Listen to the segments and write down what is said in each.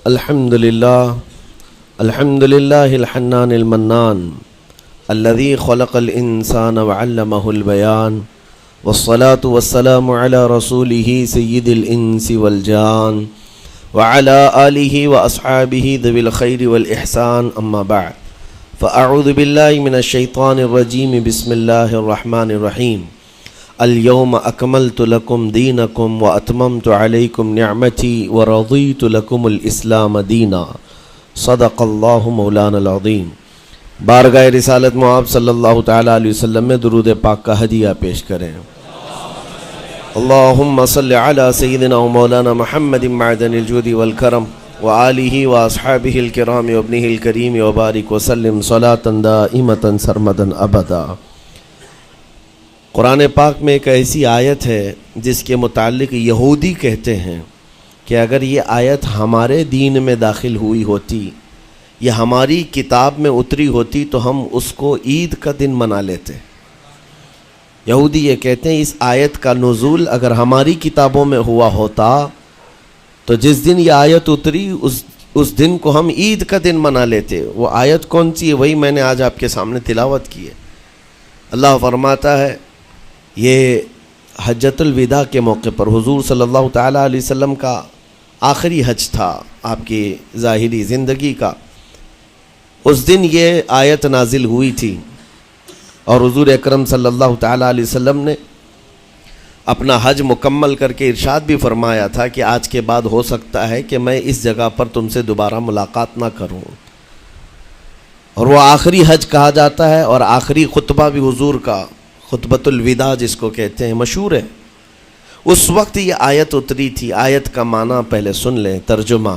الحمد لله الحنان المنان الذي خلق الإنسان وعلمه البيان والصلاة والسلام على رسوله سيد الإنس والجان وعلى آله وأصحابه ذوي الخير والإحسان أما بعد فأعوذ بالله من الشيطان الرجيم بسم الله الرحمن الرحيم اليوم أكملت لكم دينكم وأتممت عليكم نعمتي ورضيت لكم الإسلام دينا صدق الله مولانا العظيم۔ بارگاہ رسالت معاب صلی اللہ تعالیٰ علیہ وسلم میں درود پاک کا ہدیہ پیش کریں۔ اللہم صلی علی سیدنا و مولانا محمد معدن الجود والکرم وآلہ واصحابہ الکرام وابنہ الکریم وبارک وسلم صلاة دائمة سرمدا ابدا۔ قرآن پاک میں ایک ایسی آیت ہے جس کے متعلق یہودی کہتے ہیں کہ اگر یہ آیت ہمارے دین میں داخل ہوئی ہوتی یا ہماری کتاب میں اتری ہوتی تو ہم اس کو عید کا دن منا لیتے۔ یہودی یہ کہتے ہیں اس آیت کا نزول اگر ہماری کتابوں میں ہوا ہوتا تو جس دن یہ آیت اتری اس دن کو ہم عید کا دن منا لیتے۔ وہ آیت کون سی ہے وہی میں نے آج آپ کے سامنے تلاوت کی ہے۔ اللہ فرماتا ہے یہ حجۃ الوداع کے موقع پر حضور صلی اللہ تعالیٰ علیہ وسلم کا آخری حج تھا آپ کی ظاہری زندگی کا۔ اس دن یہ آیت نازل ہوئی تھی اور حضور اکرم صلی اللہ تعالیٰ علیہ وسلم نے اپنا حج مکمل کر کے ارشاد بھی فرمایا تھا کہ آج کے بعد ہو سکتا ہے کہ میں اس جگہ پر تم سے دوبارہ ملاقات نہ کروں۔ اور وہ آخری حج کہا جاتا ہے اور آخری خطبہ بھی حضور کا خطبۃ الوداع جس کو کہتے ہیں مشہور ہے۔ اس وقت یہ آیت اتری تھی۔ آیت کا معنی پہلے سن لیں، ترجمہ۔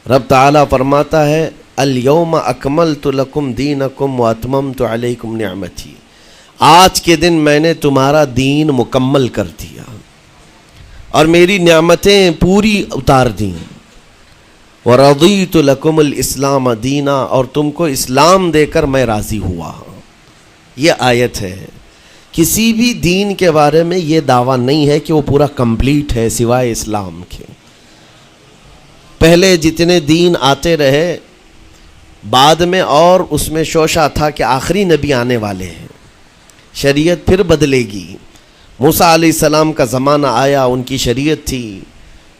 رب تعالیٰ فرماتا ہے الیوم اکملت لکم دینکم واتممت علیکم نعمتی، آج کے دن میں نے تمہارا دین مکمل کر دیا اور میری نعمتیں پوری اتار دیں۔ ورضیت لکم الاسلام دینا، اور تم کو اسلام دے کر میں راضی ہوا۔ یہ آیت ہے۔ کسی بھی دین کے بارے میں یہ دعویٰ نہیں ہے کہ وہ پورا کمپلیٹ ہے سوائے اسلام کے۔ پہلے جتنے دین آتے رہے بعد میں اور اس میں شوشہ تھا کہ آخری نبی آنے والے ہیں، شریعت پھر بدلے گی۔ موسیٰ علیہ السلام کا زمانہ آیا، ان کی شریعت تھی،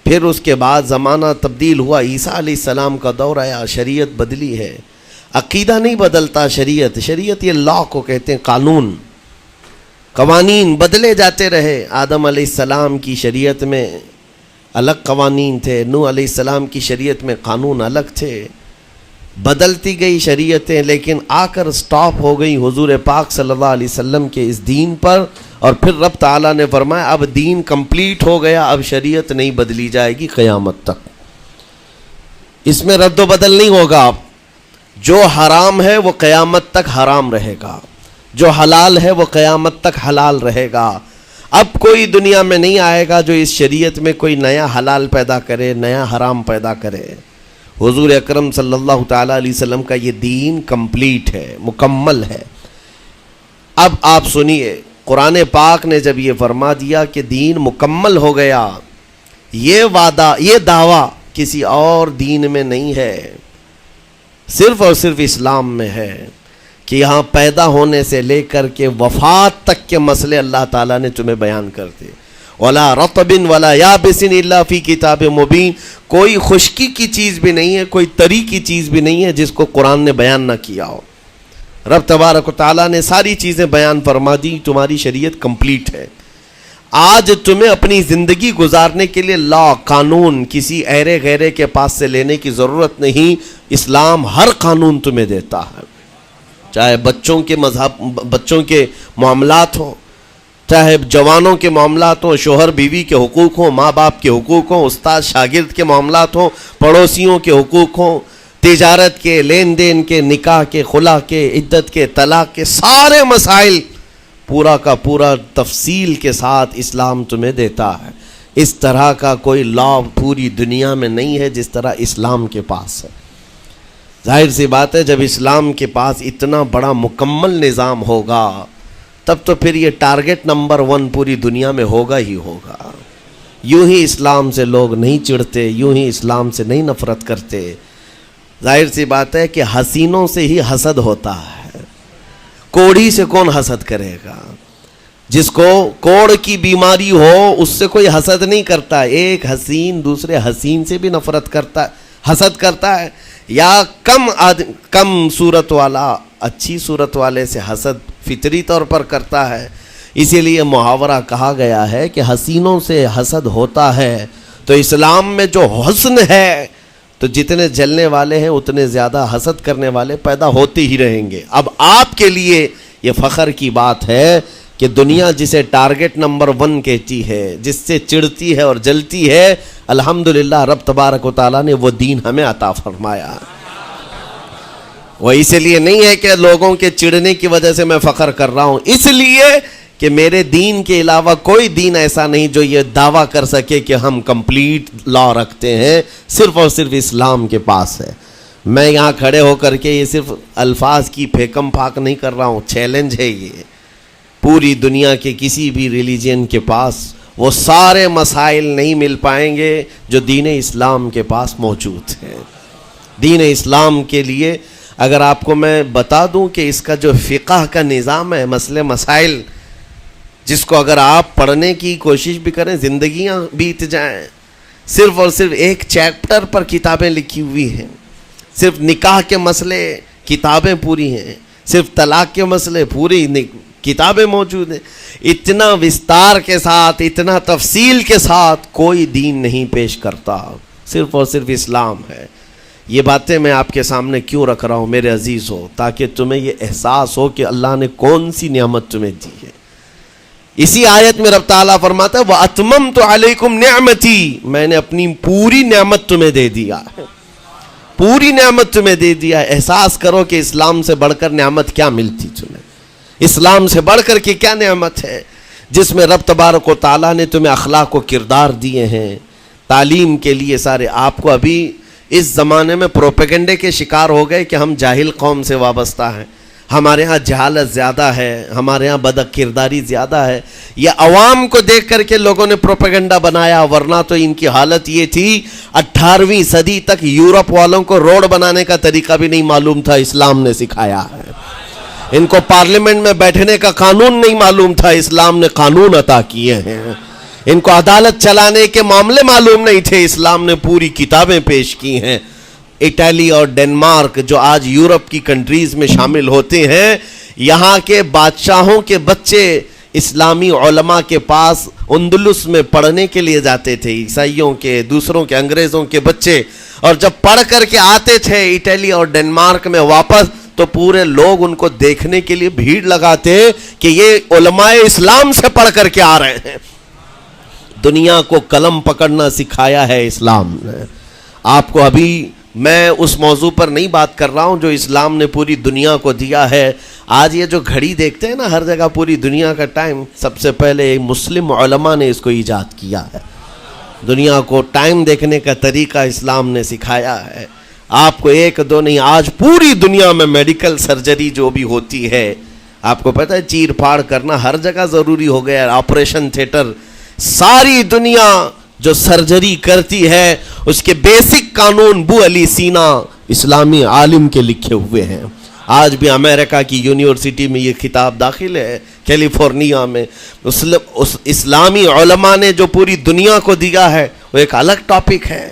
پھر اس کے بعد زمانہ تبدیل ہوا، عیسیٰ علیہ السلام کا دور آیا، شریعت بدلی ہے۔ عقیدہ نہیں بدلتا، شریعت یہ لا کو کہتے ہیں، قانون، قوانین بدلے جاتے رہے۔ آدم علیہ السلام کی شریعت میں الگ قوانین تھے، نوح علیہ السلام کی شریعت میں قانون الگ تھے، بدلتی گئی شریعتیں، لیکن آ کر سٹاپ ہو گئی حضور پاک صلی اللہ علیہ وسلم کے اس دین پر۔ اور پھر رب تعالیٰ نے فرمایا اب دین کمپلیٹ ہو گیا، اب شریعت نہیں بدلی جائے گی قیامت تک، اس میں رد و بدل نہیں ہوگا۔ جو حرام ہے وہ قیامت تک حرام رہے گا، جو حلال ہے وہ قیامت تک حلال رہے گا۔ اب کوئی دنیا میں نہیں آئے گا جو اس شریعت میں کوئی نیا حلال پیدا کرے، نیا حرام پیدا کرے۔ حضور اکرم صلی اللہ تعالیٰ علیہ وسلم کا یہ دین کمپلیٹ ہے، مکمل ہے۔ اب آپ سنیے، قرآن پاک نے جب یہ فرما دیا کہ دین مکمل ہو گیا، یہ وعدہ، یہ دعویٰ کسی اور دین میں نہیں ہے، صرف اور صرف اسلام میں ہے کہ یہاں پیدا ہونے سے لے کر کے وفات تک کے مسئلے اللہ تعالیٰ نے تمہیں بیان کر دیے۔ وَلَا رَطْبٍ وَلَا يَابِسٍ إِلَّا فِي كِتَابٍ مُبِينٍ، کوئی خشکی کی چیز بھی نہیں ہے، کوئی تری کی چیز بھی نہیں ہے جس کو قرآن نے بیان نہ کیا ہو۔ رب تبارک و تعالیٰ نے ساری چیزیں بیان فرما دی، تمہاری شریعت کمپلیٹ ہے۔ آج تمہیں اپنی زندگی گزارنے کے لیے لا، قانون کسی ایرے غیرے کے پاس سے لینے کی ضرورت نہیں۔ اسلام ہر قانون تمہیں دیتا ہے، چاہے بچوں کے معاملات ہوں، چاہے جوانوں کے معاملات ہوں، شوہر بیوی کے حقوق ہوں، ماں باپ کے حقوق ہوں، استاد شاگرد کے معاملات ہوں، پڑوسیوں کے حقوق ہوں، تجارت کے، لین دین کے، نکاح کے، خلا کے، عدت کے، طلاق کے، سارے مسائل پورا کا پورا تفصیل کے ساتھ اسلام تمہیں دیتا ہے۔ اس طرح کا کوئی لا پوری دنیا میں نہیں ہے جس طرح اسلام کے پاس ہے۔ ظاہر سی بات ہے جب اسلام کے پاس اتنا بڑا مکمل نظام ہوگا تب تو پھر یہ ٹارگٹ نمبر 1 پوری دنیا میں ہوگا ہی ہوگا۔ یوں ہی اسلام سے لوگ نہیں چڑھتے، یوں ہی اسلام سے نہیں نفرت کرتے۔ ظاہر سی بات ہے کہ حسینوں سے ہی حسد ہوتا ہے، کوڑھی سے کون حسد کرے گا؟ جس کو کوڑ کی بیماری ہو اس سے کوئی حسد نہیں کرتا، ایک حسین دوسرے حسین سے بھی نفرت کرتا ہے، حسد کرتا ہے، یا کم صورت والا اچھی صورت والے سے حسد فطری طور پر کرتا ہے۔ اسی لیے محاورہ کہا گیا ہے کہ حسینوں سے حسد ہوتا ہے، تو اسلام میں جو حسن ہے تو جتنے جلنے والے ہیں اتنے زیادہ حسد کرنے والے پیدا ہوتے ہی رہیں گے۔ اب آپ کے لیے یہ فخر کی بات ہے کہ دنیا جسے ٹارگٹ نمبر 1 کہتی ہے، جس سے چڑھتی ہے اور جلتی ہے، الحمدللہ رب تبارک و تعالیٰ نے وہ دین ہمیں عطا فرمایا۔ وہ اس لیے نہیں ہے کہ لوگوں کے چڑھنے کی وجہ سے میں فخر کر رہا ہوں، اس لیے کہ میرے دین کے علاوہ کوئی دین ایسا نہیں جو یہ دعویٰ کر سکے کہ ہم کمپلیٹ لا رکھتے ہیں، صرف اور صرف اسلام کے پاس ہے۔ میں یہاں کھڑے ہو کر کے یہ صرف الفاظ کی پھیکم پھاک نہیں کر رہا ہوں، چیلنج ہے یہ۔ پوری دنیا کے کسی بھی ریلیجن کے پاس وہ سارے مسائل نہیں مل پائیں گے جو دین اسلام کے پاس موجود ہیں۔ دین اسلام کے لیے اگر آپ کو میں بتا دوں کہ اس کا جو فقہ کا نظام ہے، مسئلے مسائل، جس کو اگر آپ پڑھنے کی کوشش بھی کریں زندگیاں بیت جائیں، صرف اور صرف ایک چیپٹر پر کتابیں لکھی ہوئی ہیں، صرف نکاح کے مسئلے کتابیں پوری ہیں، صرف طلاق کے مسئلے پوری کتابیں موجود ہیں۔ اتنا وستار کے ساتھ، اتنا تفصیل کے ساتھ کوئی دین نہیں پیش کرتا، صرف اور صرف اسلام ہے۔ یہ باتیں میں آپ کے سامنے کیوں رکھ رہا ہوں میرے عزیز ہو؟ تاکہ تمہیں یہ احساس ہو کہ اللہ نے کون سی نعمت تمہیں دی ہے۔ اسی آیت میں رب تعالیٰ فرماتا ہے وَأَتْمَمْتُ عَلَيْكُمْ نِعْمَتِي، میں نے اپنی پوری نعمت تمہیں دے دیا ہے، پوری نعمت تمہیں دے دیا ہے۔ احساس کرو کہ اسلام سے بڑھ کر نعمت کیا ملتی تمہیں، اسلام سے بڑھ کر کے کیا نعمت ہے، جس میں رب تبارک و تعالیٰ نے تمہیں اخلاق و کردار دیے ہیں، تعلیم کے لیے سارے۔ آپ کو ابھی اس زمانے میں پروپیگنڈے کے شکار ہو گئے کہ ہم جاہل قوم سے وابستہ ہیں، ہمارے ہاں جہالت زیادہ ہے، ہمارے ہاں بد کرداری زیادہ ہے۔ یہ عوام کو دیکھ کر کے لوگوں نے پروپیگنڈا بنایا، ورنہ تو ان کی حالت یہ تھی 18ویں صدی تک یورپ والوں کو روڈ بنانے کا طریقہ بھی نہیں معلوم تھا، اسلام نے سکھایا ہے۔ ان کو پارلیمنٹ میں بیٹھنے کا قانون نہیں معلوم تھا، اسلام نے قانون عطا کیے ہیں۔ ان کو عدالت چلانے کے معاملے معلوم نہیں تھے، اسلام نے پوری کتابیں پیش کی ہیں۔ اٹلی اور ڈنمارک جو آج یورپ کی کنٹریز میں شامل ہوتے ہیں، یہاں کے بادشاہوں کے بچے اسلامی علماء کے پاس اندلس میں پڑھنے کے لیے جاتے تھے، عیسائیوں کے، دوسروں کے، انگریزوں کے بچے، اور جب پڑھ کر کے آتے تھے اٹلی اور ڈنمارک میں واپس، تو پورے لوگ ان کو دیکھنے کے لیے بھیڑ لگاتے کہ یہ علماء اسلام سے پڑھ کر کے آ رہے ہیں۔ دنیا کو قلم پکڑنا سکھایا ہے اسلام نے۔ آپ کو ابھی میں اس موضوع پر نہیں بات کر رہا ہوں جو اسلام نے پوری دنیا کو دیا ہے۔ آج یہ جو گھڑی دیکھتے ہیں نا ہر جگہ پوری دنیا کا ٹائم، سب سے پہلے مسلم علماء نے اس کو ایجاد کیا ہے۔ دنیا کو ٹائم دیکھنے کا طریقہ اسلام نے سکھایا ہے۔ آپ کو ایک دو نہیں، آج پوری دنیا میں میڈیکل سرجری جو بھی ہوتی ہے، آپ کو پتہ ہے چیر پھاڑ کرنا ہر جگہ ضروری ہو گیا ہے، آپریشن تھیٹر، ساری دنیا جو سرجری کرتی ہے اس کے بیسک قانون بو علی سینا اسلامی عالم کے لکھے ہوئے ہیں۔ آج بھی امریکہ کی یونیورسٹی میں یہ کتاب داخل ہے، کیلیفورنیا میں۔ اسلامی علماء نے جو پوری دنیا کو دیا ہے وہ ایک الگ ٹاپک ہے۔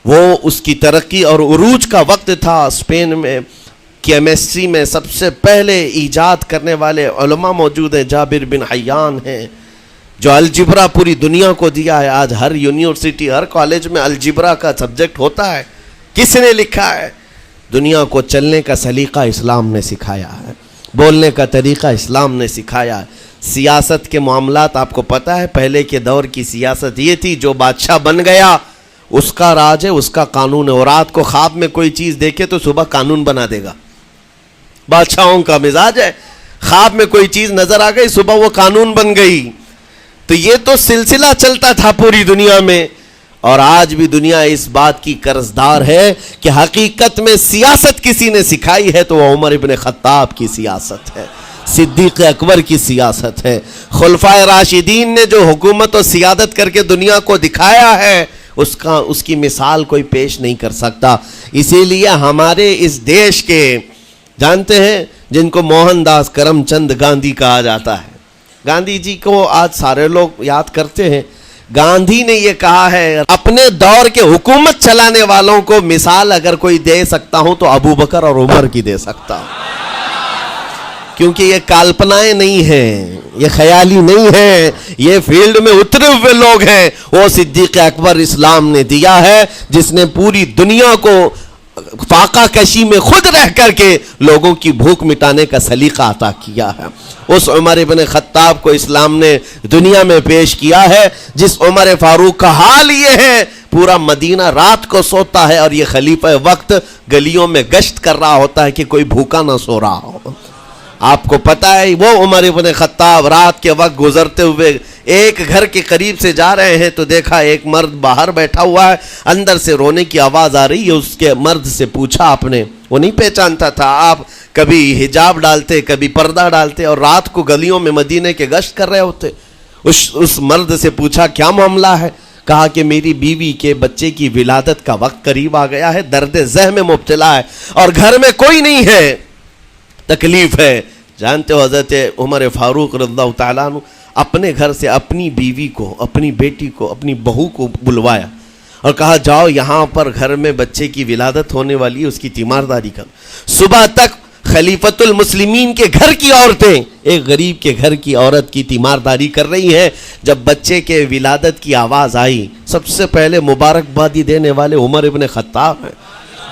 وہ اس کی ترقی اور عروج کا وقت تھا۔ اسپین میں کیمسٹری میں سب سے پہلے ایجاد کرنے والے علماء موجود ہیں، جابر بن حیان ہیں، جو الجبرا پوری دنیا کو دیا ہے۔ آج ہر یونیورسٹی، ہر کالج میں الجبرا کا سبجیکٹ ہوتا ہے۔ کس نے لکھا ہے؟ دنیا کو چلنے کا سلیقہ اسلام نے سکھایا ہے، بولنے کا طریقہ اسلام نے سکھایا ہے۔ سیاست کے معاملات آپ کو پتہ ہے، پہلے کے دور کی سیاست یہ تھی جو بادشاہ بن گیا اس کا راج ہے، اس کا قانون ہے، اور رات کو خواب میں کوئی چیز دیکھے تو صبح قانون بنا دے گا۔ بادشاہوں کا مزاج ہے، خواب میں کوئی چیز نظر آ گئی صبح وہ قانون بن گئی۔ تو یہ تو سلسلہ چلتا تھا پوری دنیا میں، اور آج بھی دنیا اس بات کی قرضدار ہے کہ حقیقت میں سیاست کسی نے سکھائی ہے تو وہ عمر ابن خطاب کی سیاست ہے۔ صدیق اکبر کی سیاست ہے۔ خلفائے راشدین نے جو حکومت و سیادت کر کے دنیا کو دکھایا ہے اس کی مثال کوئی پیش نہیں کر سکتا۔ اسی لیے ہمارے اس دیش کے جانتے ہیں جن کو موہن داس کرم چند گاندھی کہا جاتا ہے، گاندھی جی کو آج سارے لوگ یاد کرتے ہیں۔ گاندھی نے یہ کہا ہے اپنے دور کے حکومت چلانے والوں کو مثال اگر کوئی دے سکتا ہوں تو ابو بکر اور عمر کی دے سکتا ہوں، کیونکہ یہ کالپنائیں نہیں ہیں، یہ خیالی نہیں ہیں، یہ فیلڈ میں اترے ہوئے لوگ ہیں۔ وہ صدیق اکبر اسلام نے دیا ہے جس نے پوری دنیا کو فاقہ کشی میں خود رہ کر کے لوگوں کی بھوک مٹانے کا سلیقہ عطا کیا ہے۔ اس عمر ابن خطاب کو اسلام نے دنیا میں پیش کیا ہے جس عمر فاروق کا حال یہ ہے پورا مدینہ رات کو سوتا ہے اور یہ خلیفہ وقت گلیوں میں گشت کر رہا ہوتا ہے کہ کوئی بھوکا نہ سو رہا ہو۔ آپ کو پتہ ہے وہ عمر ابن خطاب رات کے وقت گزرتے ہوئے ایک گھر کے قریب سے جا رہے ہیں تو دیکھا ایک مرد باہر بیٹھا ہوا ہے، اندر سے رونے کی آواز آ رہی ہے۔ اس کے مرد سے پوچھا آپ نے، وہ نہیں پہچانتا تھا، آپ کبھی حجاب ڈالتے کبھی پردہ ڈالتے اور رات کو گلیوں میں مدینے کے گشت کر رہے ہوتے۔ اس مرد سے پوچھا کیا معاملہ ہے؟ کہا کہ میری بیوی کے بچے کی ولادت کا وقت قریب آ گیا ہے، درد ذہ میں مبتلا ہے اور گھر میں کوئی نہیں ہے، تکلیف ہے۔ جانتے ہو حضرت عمر فاروق رضی اللہ تعالیٰ عنہ اپنے گھر سے اپنی بیوی کو، اپنی بیٹی کو، اپنی بہو کو بلوایا اور کہا جاؤ یہاں پر گھر میں بچے کی ولادت ہونے والی ہے، اس کی تیمارداری کر۔ صبح تک خلیفۃ المسلمین کے گھر کی عورتیں ایک غریب کے گھر کی عورت کی تیمارداری کر رہی ہیں۔ جب بچے کے ولادت کی آواز آئی سب سے پہلے مبارکبادی دینے والے عمر ابن خطاب ہیں۔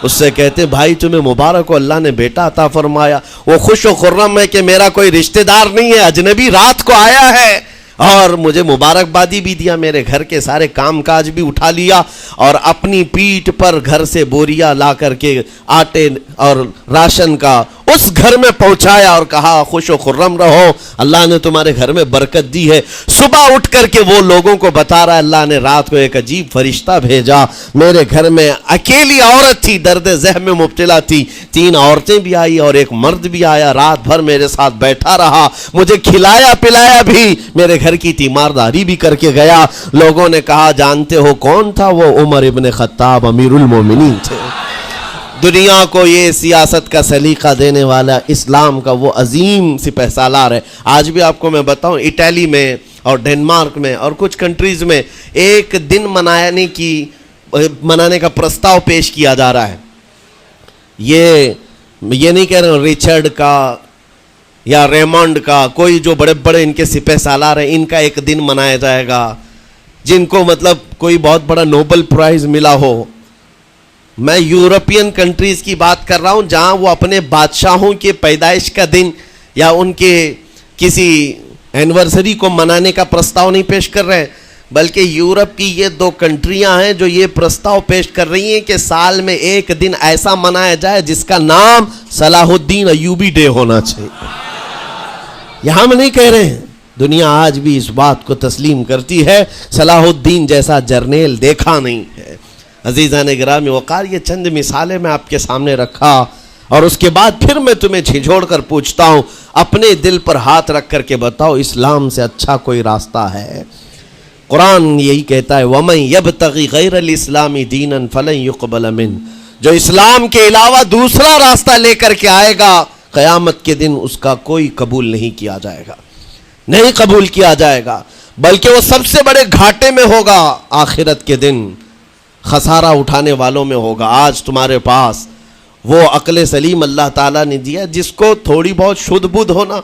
اس سے کہتے بھائی تمہیں مبارک ہو، اللہ نے بیٹا عطا فرمایا۔ وہ خوش و خرم ہے کہ میرا کوئی رشتہ دار نہیں ہے، اجنبی رات کو آیا ہے اور مجھے مبارکبادی بھی دیا، میرے گھر کے سارے کام کاج بھی اٹھا لیا اور اپنی پیٹھ پر گھر سے بوریا لا کر کے آٹے اور راشن کا اس گھر میں پہنچایا اور کہا خوش و خرم رہو، اللہ نے تمہارے گھر میں برکت دی ہے۔ صبح اٹھ کر کے وہ لوگوں کو بتا رہا ہے اللہ نے رات کو ایک عجیب فرشتہ بھیجا، میرے گھر میں اکیلی عورت تھی، درد ذہ میں مبتلا تھی، 3 عورتیں بھی آئی اور ایک مرد بھی آیا، رات بھر میرے ساتھ بیٹھا رہا، مجھے کھلایا پلایا بھی، میرے گھر کی تیمارداری بھی کر کے گیا۔ لوگوں نے کہا جانتے ہو کون تھا؟ وہ عمر ابن خطاب امیر المومنین تھے۔ دنیا کو یہ سیاست کا سلیقہ دینے والا اسلام کا وہ عظیم سپہ سالار ہے۔ آج بھی آپ کو میں بتاؤں اٹلی میں اور ڈنمارک میں اور کچھ کنٹریز میں ایک دن منانے کا پرستاؤ پیش کیا جا رہا ہے۔ یہ نہیں کہہ رہے ہوں ریچرڈ کا یا ریمونڈ کا، کوئی جو بڑے بڑے ان کے سپہ سالار ہیں ان کا ایک دن منایا جائے گا جن کو مطلب کوئی بہت بڑا نوبل پرائز ملا ہو۔ میں یورپین کنٹریز کی بات کر رہا ہوں جہاں وہ اپنے بادشاہوں کے پیدائش کا دن یا ان کے کسی اینیورسری کو منانے کا پرستاؤ نہیں پیش کر رہے، بلکہ یورپ کی یہ 2 کنٹریاں ہیں جو یہ پرستاؤ پیش کر رہی ہیں کہ سال میں ایک دن ایسا منایا جائے جس کا نام صلاح الدین ایوبی ڈے ہونا چاہیے۔ یہ ہم نہیں کہہ رہے ہیں، دنیا آج بھی اس بات کو تسلیم کرتی ہے، صلاح الدین جیسا جرنیل دیکھا نہیں ہے۔ عزیزان گرامی وقار، یہ چند مثالیں میں آپ کے سامنے رکھا اور اس کے بعد پھر میں تمہیں جھنجھوڑ کر پوچھتا ہوں، اپنے دل پر ہاتھ رکھ کر کے بتاؤ اسلام سے اچھا کوئی راستہ ہے؟ قرآن یہی کہتا ہے وَمَن يَبْتَغِ غَيْرَ الْإِسْلَامِ دِينًا فَلَن يُقْبَلَ مِنْهُ، جو اسلام کے علاوہ دوسرا راستہ لے کر کے آئے گا قیامت کے دن اس کا کوئی قبول نہیں کیا جائے گا، نہیں قبول کیا جائے گا، بلکہ وہ سب سے بڑے گھاٹے میں ہوگا، آخرت کے دن خسارہ اٹھانے والوں میں ہوگا۔ آج تمہارے پاس وہ عقل سلیم اللہ تعالیٰ نے دیا جس کو تھوڑی بہت شدھ بدھ ہونا،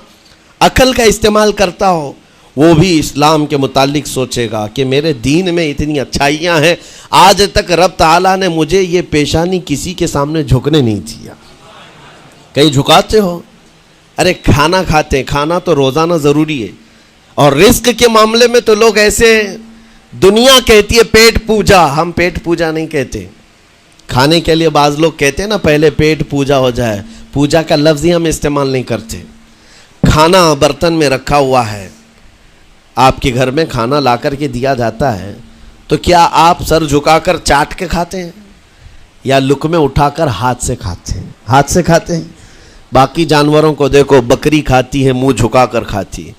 عقل کا استعمال کرتا ہو، وہ بھی اسلام کے متعلق سوچے گا کہ میرے دین میں اتنی اچھائیاں ہیں، آج تک رب تعالیٰ نے مجھے یہ پیشانی کسی کے سامنے جھکنے نہیں دیا۔ کہیں جھکاتے ہو؟ ارے کھانا کھاتے ہیں، کھانا تو روزانہ ضروری ہے، اور رزق کے معاملے میں تو لوگ ایسے ہیں، دنیا کہتی ہے پیٹ پوجا، ہم پیٹ پوجا نہیں کہتے۔ کھانے کے لیے بعض لوگ کہتے ہیں نا پہلے پیٹ پوجا ہو جائے، پوجا کا لفظ ہی ہم استعمال نہیں کرتے۔ کھانا برتن میں رکھا ہوا ہے، آپ کے گھر میں کھانا لا کر کے دیا جاتا ہے تو کیا آپ سر جھکا کر چاٹ کے کھاتے ہیں یا لقمے اٹھا کر ہاتھ سے کھاتے ہیں؟ ہاتھ سے کھاتے ہیں۔ باقی جانوروں کو دیکھو، بکری کھاتی ہے منہ جھکا کر کھاتی ہے،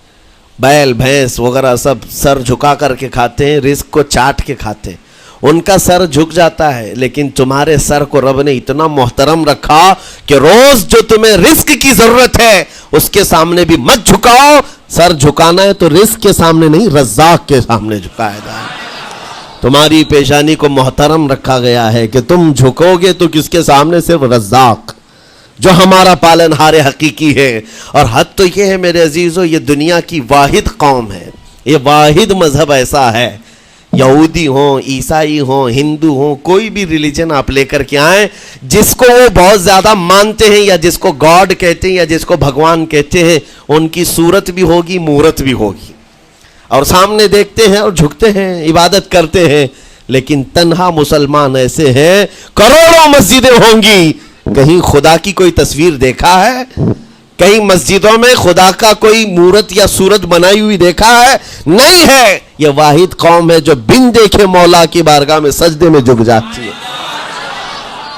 بیل بھینس وغیرہ سب سر جھکا کر کے کھاتے ہیں، رزق کو چاٹ کے کھاتے ہیں، ان کا سر جھک جاتا ہے، لیکن تمہارے سر کو رب نے اتنا محترم رکھا کہ روز جو تمہیں رزق کی ضرورت ہے اس کے سامنے بھی مت جھکاؤ. سر جھکانا ہے تو رزق کے سامنے نہیں، رزاق کے سامنے جھکایا جائے. تمہاری پیشانی کو محترم رکھا گیا ہے کہ تم جھکو گے تو کس کے سامنے؟ صرف رزاق جو ہمارا پالنہار حقیقی ہے. اور حد تو یہ ہے میرے عزیزو، یہ دنیا کی واحد قوم ہے، یہ واحد مذہب ایسا ہے، یہودی ہوں، عیسائی ہوں، ہندو ہوں، کوئی بھی ریلیجن آپ لے کر کے آئیں، جس کو وہ بہت زیادہ مانتے ہیں یا جس کو گاڈ کہتے ہیں یا جس کو بھگوان کہتے ہیں، ان کی صورت بھی ہوگی، مورت بھی ہوگی، اور سامنے دیکھتے ہیں اور جھکتے ہیں، عبادت کرتے ہیں. لیکن تنہا مسلمان ایسے ہیں، کروڑوں مسجدیں ہوں گی، کہیں خدا کی کوئی تصویر دیکھا ہے؟ کہیں مسجدوں میں خدا کا کوئی مورت یا صورت بنائی ہوئی دیکھا ہے؟ نہیں ہے. یہ واحد قوم ہے جو بن دیکھے مولا کی بارگاہ میں سجدے میں جھک جاتی ہے.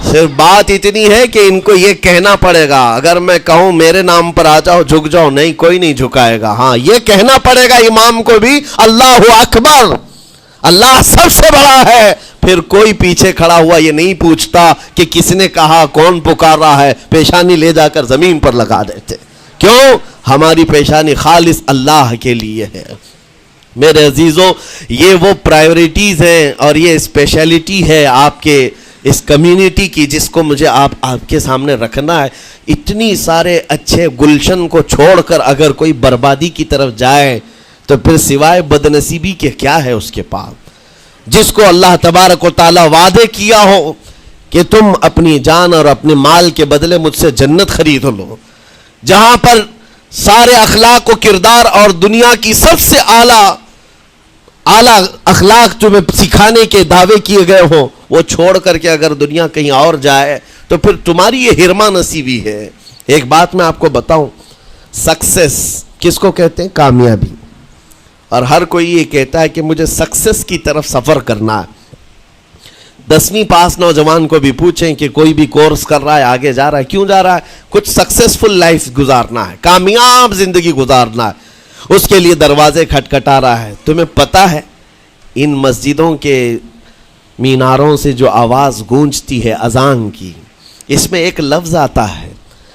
صرف بات اتنی ہے کہ ان کو یہ کہنا پڑے گا، اگر میں کہوں میرے نام پر آ جاؤ جھک جاؤ، نہیں، کوئی نہیں جھکائے گا. ہاں، یہ کہنا پڑے گا امام کو بھی، اللہ اکبر، اللہ سب سے بڑا ہے. پھر کوئی پیچھے کھڑا ہوا یہ نہیں پوچھتا کہ کس نے کہا، کون پکار رہا ہے، پیشانی لے جا کر زمین پر لگا دیتے. کیوں؟ ہماری پیشانی خالص اللہ کے لیے ہے. میرے عزیزوں، یہ وہ پرائیورٹیز ہیں اور یہ اسپیشلٹی ہے آپ کے اس کمیونٹی کی، جس کو مجھے آپ کے سامنے رکھنا ہے. اتنی سارے اچھے گلشن کو چھوڑ کر اگر کوئی بربادی کی طرف جائے تو پھر سوائے بدنصیبی کے کیا ہے اس کے پاس؟ جس کو اللہ تبارک و تعالیٰ وعدے کیا ہو کہ تم اپنی جان اور اپنے مال کے بدلے مجھ سے جنت خرید لو، جہاں پر سارے اخلاق و کردار اور دنیا کی سب سے اعلیٰ اخلاق تمہیں سکھانے کے دعوے کیے گئے ہوں، وہ چھوڑ کر کے اگر دنیا کہیں اور جائے تو پھر تمہاری یہ ہرما نصیبی ہے. ایک بات میں آپ کو بتاؤں، سکسیس کس کو کہتے ہیں؟ کامیابی. اور ہر کوئی یہ کہتا ہے کہ مجھے سکسیس کی طرف سفر کرنا ہے. 10ویں پاس نوجوان کو بھی پوچھیں کہ کوئی بھی کورس کر رہا ہے، آگے جا رہا ہے، کیوں جا رہا ہے؟ کچھ سکسیسفل لائف گزارنا ہے، کامیاب زندگی گزارنا ہے، اس کے لیے دروازے کھٹکھٹا رہا ہے. تمہیں پتہ ہے ان مسجدوں کے میناروں سے جو آواز گونجتی ہے اذان کی، اس میں ایک لفظ آتا ہے،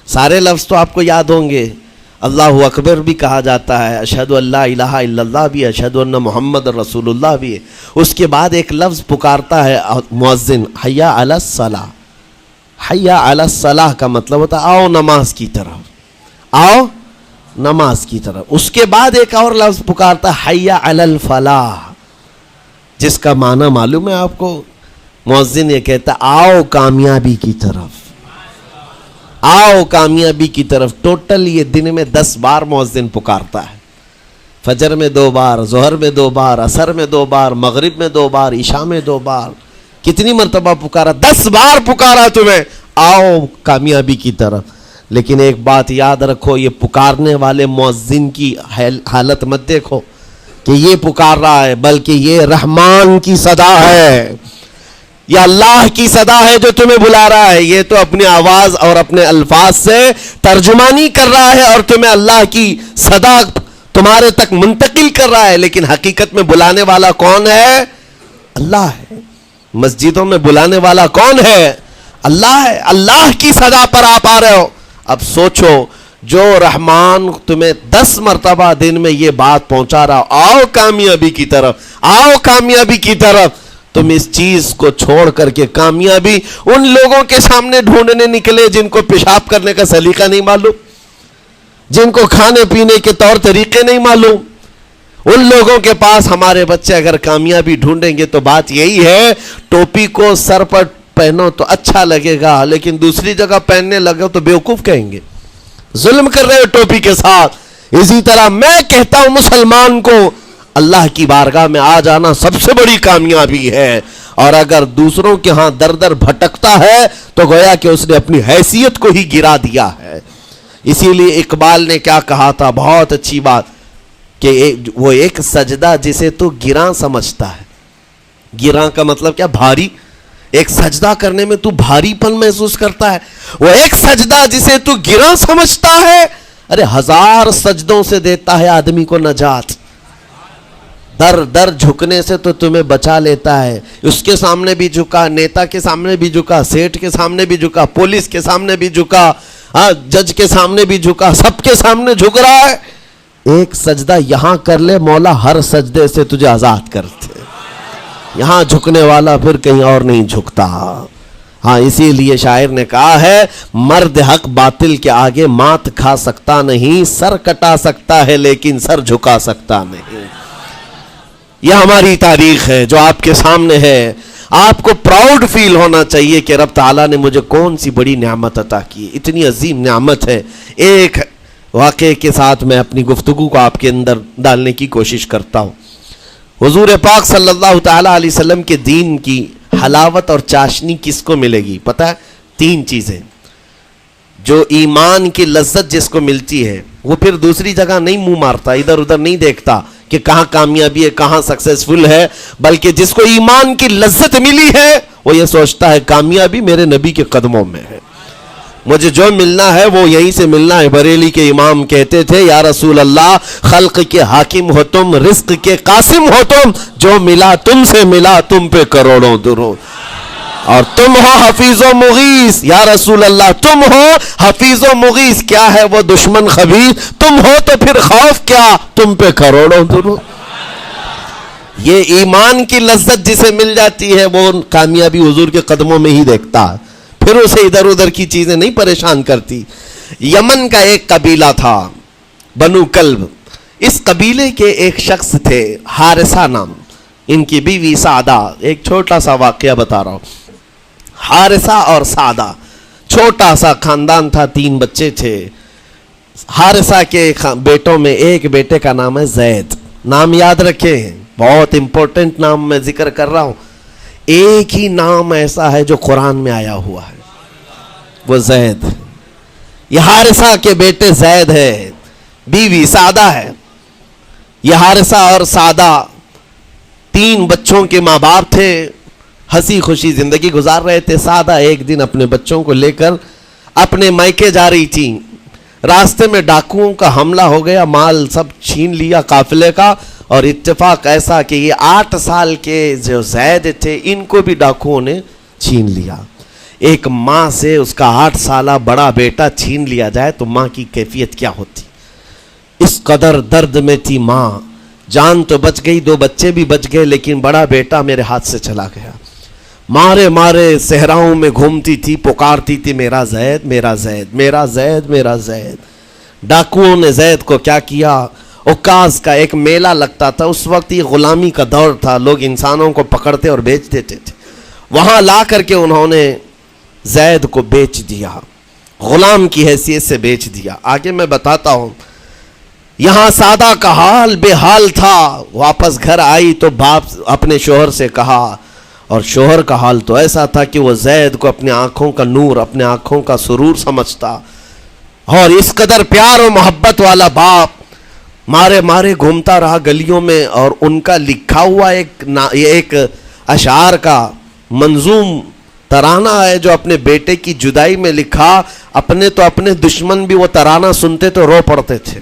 سارے لفظ تو آپ کو یاد ہوں گے، اللہ اکبر بھی کہا جاتا ہے، اشہد ان لا الہ الا اللہ بھی، اشہد ان محمد رسول اللہ بھی ہے. اس کے بعد ایک لفظ پکارتا ہے مؤذن، حی علی الصلاۃ. حی علی الصلاۃ کا مطلب ہوتا ہے آؤ نماز کی طرف، آؤ نماز کی طرف. اس کے بعد ایک اور لفظ پکارتا ہے حی علی الفلاح، جس کا معنی معلوم ہے آپ کو؟ مؤذن یہ کہتا ہے آؤ کامیابی کی طرف، آؤ کامیابی کی طرف. ٹوٹل یہ دن میں 10 بار مؤذن پکارتا ہے. فجر میں 2 بار، ظہر میں 2 بار، عصر میں 2 بار، مغرب میں 2 بار، عشاء میں 2 بار. کتنی مرتبہ پکارا؟ 10 بار پکارا تمہیں، آؤ کامیابی کی طرف. لیکن ایک بات یاد رکھو، یہ پکارنے والے مؤذن کی حالت مت دیکھو کہ یہ پکار رہا ہے، بلکہ یہ رحمان کی صدا ہے، یہ اللہ کی صدا ہے جو تمہیں بلا رہا ہے. یہ تو اپنی آواز اور اپنے الفاظ سے ترجمانی کر رہا ہے اور تمہیں اللہ کی صدا تمہارے تک منتقل کر رہا ہے. لیکن حقیقت میں بلانے والا کون ہے؟ اللہ ہے. مسجدوں میں بلانے والا کون ہے؟ اللہ ہے. اللہ کی صدا پر آپ آ رہے ہو. اب سوچو، جو رحمان تمہیں 10 مرتبہ دن میں یہ بات پہنچا رہا، آؤ کامیابی کی طرف، آؤ کامیابی کی طرف، تم اس چیز کو چھوڑ کر کے کامیابی ان لوگوں کے سامنے ڈھونڈنے نکلے جن کو پیشاب کرنے کا سلیقہ نہیں معلوم، جن کو کھانے پینے کے طور طریقے نہیں معلوم. ان لوگوں کے پاس ہمارے بچے اگر کامیابی ڈھونڈیں گے تو بات یہی ہے، ٹوپی کو سر پر پہنو تو اچھا لگے گا، لیکن دوسری جگہ پہننے لگو تو بیوقوف کہیں گے، ظلم کر رہے ہو ٹوپی کے ساتھ. اسی طرح میں کہتا ہوں مسلمان کو اللہ کی بارگاہ میں آ جانا سب سے بڑی کامیابی ہے. اور اگر دوسروں کے ہاں در در بھٹکتا ہے تو گویا کہ اس نے اپنی حیثیت کو ہی گرا دیا ہے. اسی لیے اقبال نے کیا کہا تھا، بہت اچھی بات، کہ وہ ایک سجدہ جسے تو گراں سمجھتا ہے. گراں کا مطلب کیا؟ بھاری. ایک سجدہ کرنے میں تو بھاری پن محسوس کرتا ہے، وہ ایک سجدہ جسے تو گراں سمجھتا ہے، ارے 1000 سجدوں سے دیتا ہے آدمی کو نجات۔ در در جھکنے سے تو تمہیں بچا لیتا ہے، اس کے سامنے بھی جھکا، نیتا کے سامنے بھی جھکا، سیٹ کے سامنے بھی جھکا، پولیس کے سامنے بھی جھکا، جج کے سامنے بھی جھکا، سب کے سامنے جھک رہا ہے۔ ایک سجدہ یہاں کر لے، مولا ہر سجدے سے تجھے آزاد کرتے۔ یہاں جھکنے والا پھر کہیں اور نہیں جھکتا۔ ہاں اسی لیے شاعر نے کہا ہے، مرد حق باطل کے آگے مات کھا سکتا نہیں، سر کٹا سکتا ہے لیکن سر جھکا سکتا نہیں۔ یہ ہماری تاریخ ہے جو آپ کے سامنے ہے۔ آپ کو پراؤڈ فیل ہونا چاہیے کہ رب تعالیٰ نے مجھے کون سی بڑی نعمت عطا کی، اتنی عظیم نعمت ہے۔ ایک واقعے کے ساتھ میں اپنی گفتگو کو آپ کے اندر ڈالنے کی کوشش کرتا ہوں۔ حضور پاک صلی اللہ تعالیٰ علیہ وسلم کے دین کی حلاوت اور چاشنی کس کو ملے گی پتہ ہے؟ 3 چیزیں۔ جو ایمان کی لذت جس کو ملتی ہے وہ پھر دوسری جگہ نہیں منہ مارتا، ادھر ادھر نہیں دیکھتا کہ کہاں کامیابی ہے، کہاں سکسیسفل ہے، بلکہ جس کو ایمان کی لذت ملی ہے وہ یہ سوچتا ہے کامیابی میرے نبی کے قدموں میں ہے، مجھے جو ملنا ہے وہ یہیں سے ملنا ہے۔ بریلی کے امام کہتے تھے، یا رسول اللہ خلق کے حاکم ہو تم، رزق کے قاسم ہو تم، جو ملا تم سے ملا تم پہ کروڑوں درود، اور تم ہو حفیظ و مغیث، یا رسول اللہ تم ہو حفیظ و مغیث، کیا ہے وہ دشمن خبیث، تم ہو تو پھر خوف کیا، تم پہ کروڑوں درود۔ یہ ایمان کی لذت جسے مل جاتی ہے وہ کامیابی حضور کے قدموں میں ہی دیکھتا ہے، پھر اسے ادھر ادھر کی چیزیں نہیں پریشان کرتی۔ یمن کا ایک قبیلہ تھا بنو کلب، اس قبیلے کے ایک شخص تھے حارثہ نام، ان کی بیوی سعدہ۔ ایک چھوٹا سا واقعہ بتا رہا ہوں۔ حارثہ اور سعدہ چھوٹا سا خاندان تھا، 3 بچے تھے۔ حارثہ کے بیٹوں میں ایک بیٹے کا نام ہے زید، نام یاد رکھے ہیں، بہت امپورٹنٹ نام میں ذکر کر رہا ہوں۔ ایک ہی نام ایسا ہے جو قرآن میں آیا ہوا ہے، وہ زید۔ یہ حارثہ کے بیٹے زید ہے، بیوی سعدہ ہے۔ یہ حارثہ اور سعدہ 3 بچوں کے ماں باپ تھے، ہنسی خوشی زندگی گزار رہے تھے۔ سعدہ ایک دن اپنے بچوں کو لے کر اپنے میکے جا رہی تھی، راستے میں ڈاکوؤں کا حملہ ہو گیا، مال سب چھین لیا قافلے کا، اور اتفاق ایسا کہ یہ 8 سال کے جو زید تھے ان کو بھی ڈاکوؤں نے چھین لیا۔ ایک ماں سے اس کا 8 سالہ بڑا بیٹا چھین لیا جائے تو ماں کی کیفیت کیا ہوتی؟ اس قدر درد میں تھی ماں، جان تو بچ گئی، 2 بچے بھی بچ گئے، لیکن بڑا بیٹا میرے ہاتھ سے چلا گیا۔ مارے مارے صحراؤں میں گھومتی تھی، پکارتی تھی میرا زید میرا زید میرا زید میرا زید۔ ڈاکوؤں نے زید کو کیا کیا؟ عکاظ کا ایک میلہ لگتا تھا، اس وقت یہ غلامی کا دور تھا، لوگ انسانوں کو پکڑتے اور بیچ دیتے تھے، وہاں لا کر کے انہوں نے زید کو بیچ دیا، غلام کی حیثیت سے بیچ دیا۔ آگے میں بتاتا ہوں۔ یہاں سعدہ کا حال بے حال تھا، واپس گھر آئی تو باپ اپنے شوہر سے کہا، اور شوہر کا حال تو ایسا تھا کہ وہ زید کو اپنے آنکھوں کا نور، اپنے آنکھوں کا سرور سمجھتا، اور اس قدر پیار و محبت والا باپ مارے مارے گھومتا رہا گلیوں میں، اور ان کا لکھا ہوا ایک اشعار کا منظوم ترانہ ہے جو اپنے بیٹے کی جدائی میں لکھا۔ اپنے تو اپنے دشمن بھی وہ ترانہ سنتے تو رو پڑتے تھے۔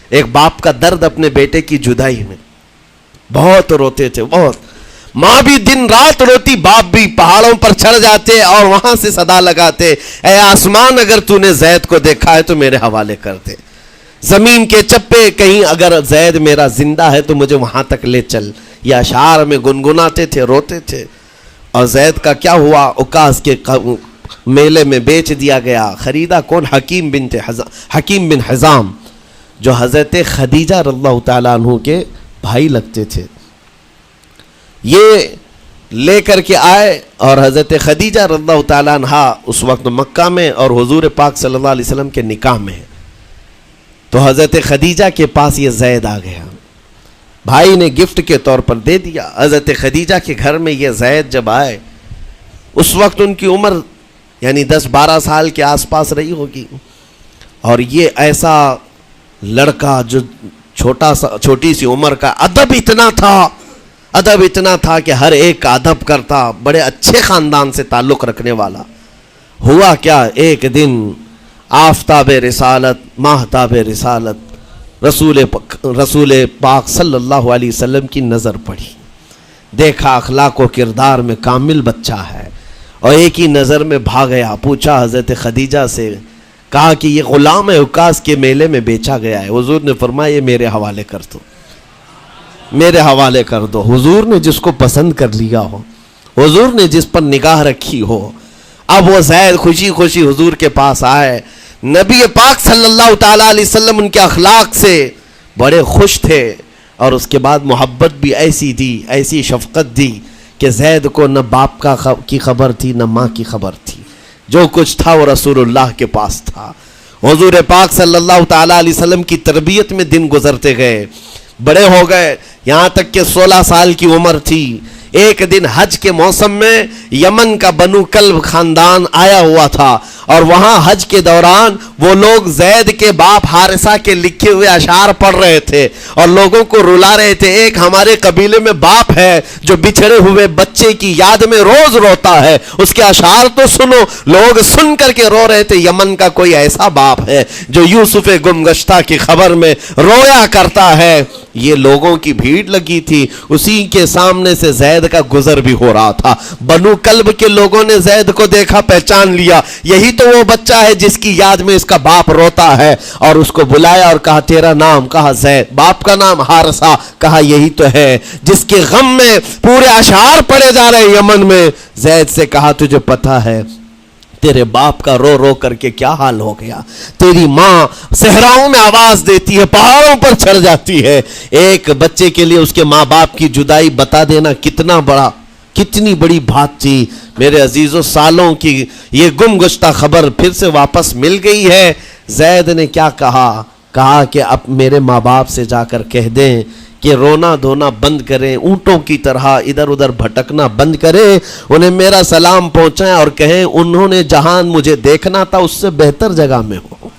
ایک باپ کا درد اپنے بیٹے کی جدائی میں، بہت روتے تھے، بہت۔ ماں بھی دن رات روتی، باپ بھی پہاڑوں پر چڑھ جاتے اور وہاں سے صدا لگاتے، اے آسمان اگر تو نے زید کو دیکھا ہے تو میرے حوالے کر دے، زمین کے چپے کہیں اگر زید میرا زندہ ہے تو مجھے وہاں تک لے چل۔ یہ اشعار میں گنگناتے تھے، روتے تھے۔ اور زید کا کیا ہوا؟ عکاظ کے میلے میں بیچ دیا گیا۔ خریدا کون؟ حکیم بن حزام، جو حضرت خدیجہ رضی اللہ تعالیٰ عنہ کے بھائی لگتے تھے۔ یہ لے کر کے آئے، اور حضرت خدیجہ رضی اللہ تعالیٰ عنہ اس وقت مکہ میں اور حضور پاک صلی اللہ علیہ وسلم کے نکاح میں، تو حضرت خدیجہ کے پاس یہ زید آ گیا، بھائی نے گفٹ کے طور پر دے دیا۔ حضرت خدیجہ کے گھر میں یہ زید جب آئے، اس وقت ان کی عمر یعنی 10-12 سال کے آس پاس رہی ہوگی، اور یہ ایسا لڑکا جو چھوٹی سی عمر کا، ادب اتنا تھا، ادب اتنا تھا کہ ہر ایک کا ادب کرتا، بڑے اچھے خاندان سے تعلق رکھنے والا۔ ہوا کیا، ایک دن آفتاب رسالت، ماہتاب رسالت رسول پاک صلی اللہ علیہ وسلم کی نظر پڑی، دیکھا اخلاق و کردار میں کامل بچہ ہے، اور ایک ہی نظر میں بھاگ گیا۔ پوچھا حضرت خدیجہ سے، کہا کہ یہ غلام عکاظ کے میلے میں بیچا گیا ہے۔ حضور نے فرمایا یہ میرے حوالے کر دو، میرے حوالے کر دو۔ حضور نے جس کو پسند کر لیا ہو، حضور نے جس پر نگاہ رکھی ہو، اب وہ زید خوشی خوشی حضور کے پاس آئے۔ نبی پاک صلی اللہ تعالیٰ علیہ وسلم ان کے اخلاق سے بڑے خوش تھے، اور اس کے بعد محبت بھی ایسی دی، ایسی شفقت دی کہ زید کو نہ باپ کی خبر تھی نہ ماں کی خبر تھی، جو کچھ تھا وہ رسول اللہ کے پاس تھا۔ حضور پاک صلی اللہ تعالیٰ علیہ وسلم کی تربیت میں دن گزرتے گئے، بڑے ہو گئے، یہاں تک کہ 16 سال کی عمر تھی۔ ایک دن حج کے موسم میں یمن کا بنو کلب خاندان آیا ہوا تھا، اور وہاں حج کے دوران وہ لوگ زید کے باپ حارثہ کے لکھے ہوئے اشعار پڑھ رہے تھے اور لوگوں کو رلا رہے تھے۔ ایک ہمارے قبیلے میں باپ ہے جو بچھڑے ہوئے بچے کی یاد میں روز روتا ہے، اس کے اشعار تو سنو۔ لوگ سن کر کے رو رہے تھے، یمن کا کوئی ایسا باپ ہے جو یوسف گم گشتہ کی خبر میں رویا کرتا ہے۔ یہ لوگوں کی بھیڑ لگی تھی، اسی کے سامنے سے زید کا گزر بھی ہو رہا تھا۔ بنو کلب کے لوگوں نے زید کو دیکھا، پہچان لیا، یہی تو وہ بچہ ہے جس کی یاد میں اس کا باپ روتا ہے، اور اس کو بلایا اور کہا تیرا نام؟ کہا زید۔ باپ کا نام حارثہ؟ کہا یہی تو ہے جس کے غم میں پورے اشعار پڑھے جا رہے ہیں یمن میں۔ زید سے کہا تجھے پتہ ہے تیرے باپ کا رو رو کر کے کیا حال ہو گیا؟ تیری ماں صحراؤں میں آواز دیتی ہے، پہاڑوں پر چڑھ جاتی ہے۔ ایک بچے کے لیے اس کے ماں باپ کی جدائی بتا دینا کتنی بڑی بات تھی۔ میرے عزیزوں، سالوں کی یہ گم گشتہ خبر پھر سے واپس مل گئی ہے۔ زید نے کیا کہا کہ اب میرے ماں باپ سے جا کر کہہ دیں کہ رونا دھونا بند کریں، اونٹوں کی طرح ادھر ادھر بھٹکنا بند کریں، انہیں میرا سلام پہنچائیں اور کہیں انہوں نے جہاں مجھے دیکھنا تھا اس سے بہتر جگہ میں ہو،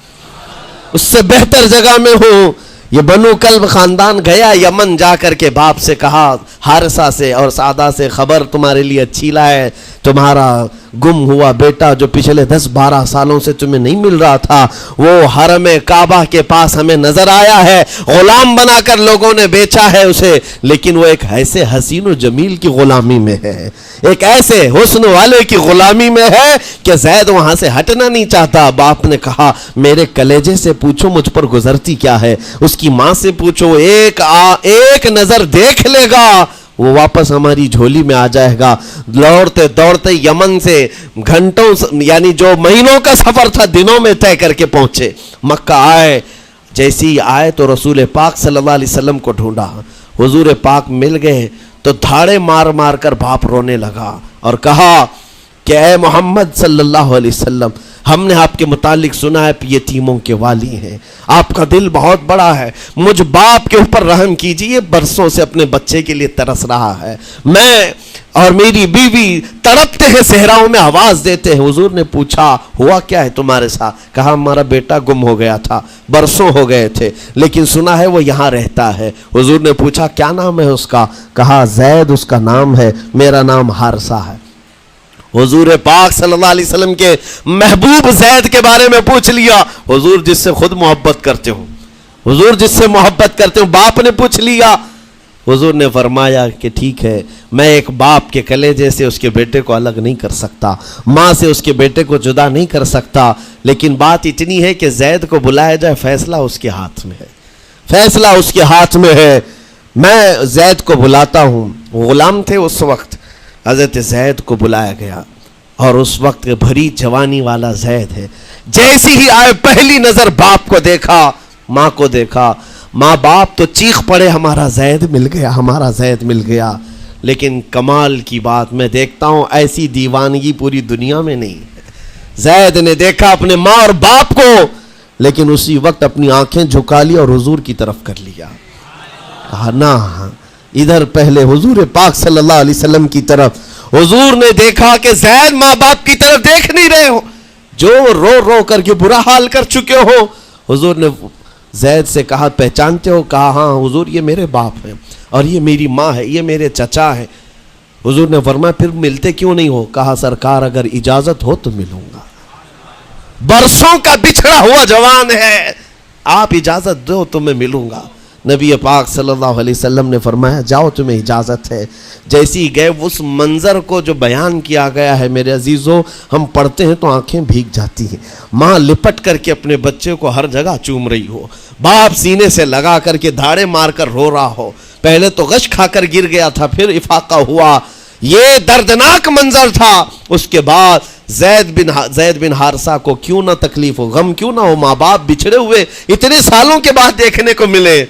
اس سے بہتر جگہ میں ہو۔ یہ بنو کلب خاندان گیا یمن، جا کر کے باپ سے کہا، حارثہ سے اور سعدہ سے، خبر تمہارے لیے اچھی لائے، تمہارا گم ہوا بیٹا جو پچھلے 10-12 سالوں سے تمہیں نہیں مل رہا تھا، وہ حرم کعبہ کے پاس ہمیں نظر آیا ہے، غلام بنا کر لوگوں نے بیچا ہے اسے، لیکن وہ ایک ایسے حسین و جمیل کی غلامی میں ہے، ایک ایسے حسن والے کی غلامی میں ہے کہ زید وہاں سے ہٹنا نہیں چاہتا۔ باپ نے کہا میرے کلیجے سے پوچھو مجھ پر گزرتی کیا ہے، اس کی ماں سے پوچھو، ایک نظر دیکھ لے گا وہ واپس ہماری جھولی میں آ جائے گا۔ دوڑتے دوڑتے یمن سے گھنٹوں یعنی جو مہینوں کا سفر تھا دنوں میں طے کر کے پہنچے، مکہ آئے۔ جیسے ہی آئے تو رسول پاک صلی اللہ علیہ وسلم کو ڈھونڈا، حضور پاک مل گئے تو دھاڑے مار مار کر باپ رونے لگا اور کہا کہ اے محمد صلی اللہ علیہ وسلم، ہم نے آپ کے متعلق سنا ہے یتیموں کے والی ہیں، آپ کا دل بہت بڑا ہے، مجھ باپ کے اوپر رحم کیجئے، برسوں سے اپنے بچے کے لیے ترس رہا ہے، میں اور میری بیوی تڑپتے ہیں، صحراؤں میں آواز دیتے ہیں۔ حضور نے پوچھا ہوا کیا ہے تمہارے ساتھ؟ کہا ہمارا بیٹا گم ہو گیا تھا، برسوں ہو گئے تھے، لیکن سنا ہے وہ یہاں رہتا ہے۔ حضور نے پوچھا کیا نام ہے اس کا؟ کہا زید اس کا نام ہے، میرا نام حارثہ ہے۔ حضور پاک صلی اللہ علیہ وسلم کے محبوب زید کے بارے میں پوچھ لیا، حضور جس سے خود محبت کرتے ہو، حضور جس سے محبت کرتے ہو، باپ نے پوچھ لیا۔ حضور نے فرمایا کہ ٹھیک ہے، میں ایک باپ کے کلیجے سے اس کے بیٹے کو الگ نہیں کر سکتا، ماں سے اس کے بیٹے کو جدا نہیں کر سکتا، لیکن بات اتنی ہے کہ زید کو بلایا جائے، فیصلہ اس کے ہاتھ میں ہے، فیصلہ اس کے ہاتھ میں ہے۔ میں زید کو بلاتا ہوں۔ غلام تھے اس وقت، حضرت زید کو بلایا گیا، اور اس وقت بھری جوانی والا زید ہے۔ جیسی ہی آئے پہلی نظر باپ کو دیکھا، ماں کو دیکھا، ماں باپ تو چیخ پڑے ہمارا زید مل گیا، ہمارا زید مل گیا۔ لیکن کمال کی بات میں دیکھتا ہوں ایسی دیوانگی پوری دنیا میں نہیں ہے۔ زید نے دیکھا اپنے ماں اور باپ کو، لیکن اسی وقت اپنی آنکھیں جھکا لی اور حضور کی طرف کر لیا، کہا نہ، ادھر پہلے حضور پاک صلی اللہ علیہ وسلم کی طرف۔ حضور نے دیکھا کہ زید ماں باپ کی طرف دیکھ نہیں رہے ہو، جو رو رو کر کے برا حال کر چکے ہو۔ حضور نے زید سے کہا پہچانتے ہو؟ کہا ہاں حضور یہ میرے باپ ہیں، اور یہ میری ماں ہے، یہ میرے چچا ہے۔ حضور نے فرمایا پھر ملتے کیوں نہیں ہو؟ کہا سرکار اگر اجازت ہو تو ملوں گا، برسوں کا بچھڑا ہوا جوان ہے، آپ اجازت دو تو میں ملوں گا۔ نبی پاک صلی اللہ علیہ وسلم نے فرمایا جاؤ تمہیں اجازت ہے۔ جیسی گئے اس منظر کو جو بیان کیا گیا ہے میرے عزیزوں، ہم پڑھتے ہیں تو آنکھیں بھیگ جاتی ہیں۔ ماں لپٹ کر کے اپنے بچے کو ہر جگہ چوم رہی ہو، باپ سینے سے لگا کر کے دھاڑے مار کر رو رہا ہو، پہلے تو غش کھا کر گر گیا تھا، پھر افاقہ ہوا، یہ دردناک منظر تھا۔ اس کے بعد زید بن حارثہ کو کیوں نہ تکلیف ہو، غم کیوں نہ ہو، ماں باپ بچھڑے ہوئے اتنے سالوں کے بعد دیکھنے کو ملے،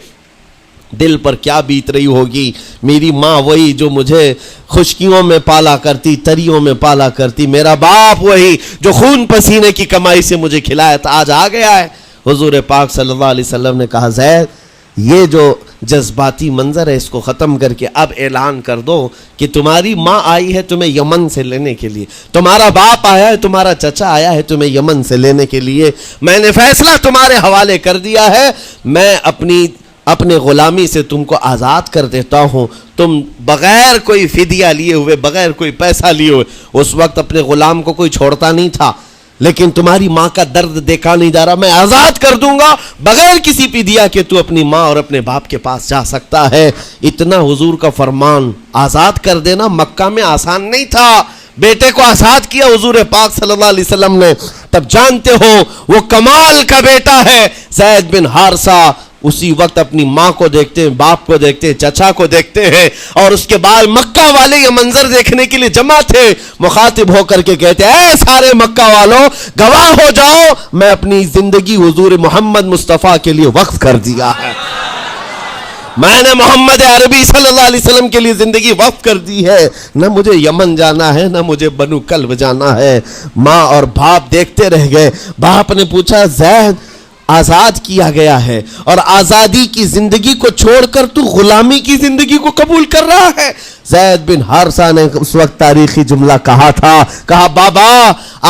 دل پر کیا بیت رہی ہوگی۔ میری ماں وہی جو مجھے خشکیوں میں پالا کرتی، تریوں میں پالا کرتی، میرا باپ وہی جو خون پسینے کی کمائی سے مجھے کھلایا تھا، آج آ گیا ہے۔ حضور پاک صلی اللہ علیہ وسلم نے کہا زید یہ جو جذباتی منظر ہے اس کو ختم کر کے اب اعلان کر دو کہ تمہاری ماں آئی ہے تمہیں یمن سے لینے کے لیے، تمہارا باپ آیا ہے، تمہارا چچا آیا ہے تمہیں یمن سے لینے کے لیے، میں نے فیصلہ تمہارے حوالے کر دیا ہے، میں اپنے غلامی سے تم کو آزاد کر دیتا ہوں، تم بغیر کوئی فدیہ لیے ہوئے، بغیر کوئی پیسہ لیے ہوئے، اس وقت اپنے غلام کو کوئی چھوڑتا نہیں تھا، لیکن تمہاری ماں کا درد دیکھا نہیں جا رہا، میں آزاد کر دوں گا بغیر کسی فدیہ کے، تو اپنی ماں اور اپنے باپ کے پاس جا سکتا ہے۔ اتنا حضور کا فرمان، آزاد کر دینا مکہ میں آسان نہیں تھا۔ بیٹے کو آزاد کیا حضور پاک صلی اللہ علیہ وسلم نے، تب جانتے ہو وہ کمال کا بیٹا ہے زید بن حارثہ۔ اسی وقت اپنی ماں کو دیکھتے ہیں، باپ کو دیکھتے ہیں، چچا کو دیکھتے ہیں، اور اس کے بعد مکہ والے یہ منظر دیکھنے کے لیے جمع تھے، مخاطب ہو کر کے کہتے ہیں اے سارے مکہ والوں گواہ ہو جاؤ، میں اپنی زندگی حضور محمد مصطفیٰ کے لیے وقف کر دیا ہے، میں نے محمد عربی صلی اللہ علیہ وسلم کے لیے زندگی وقف کر دی ہے، نہ مجھے یمن جانا ہے نہ مجھے بنو کلب جانا ہے۔ ماں اور باپ دیکھتے رہ گئے۔ باپ نے پوچھا زید آزاد کیا گیا ہے اور آزادی کی زندگی کو چھوڑ کر تو غلامی کی زندگی کو قبول کر رہا ہے؟ زید بن حارثہ نے اس وقت تاریخی جملہ کہا تھا، کہا بابا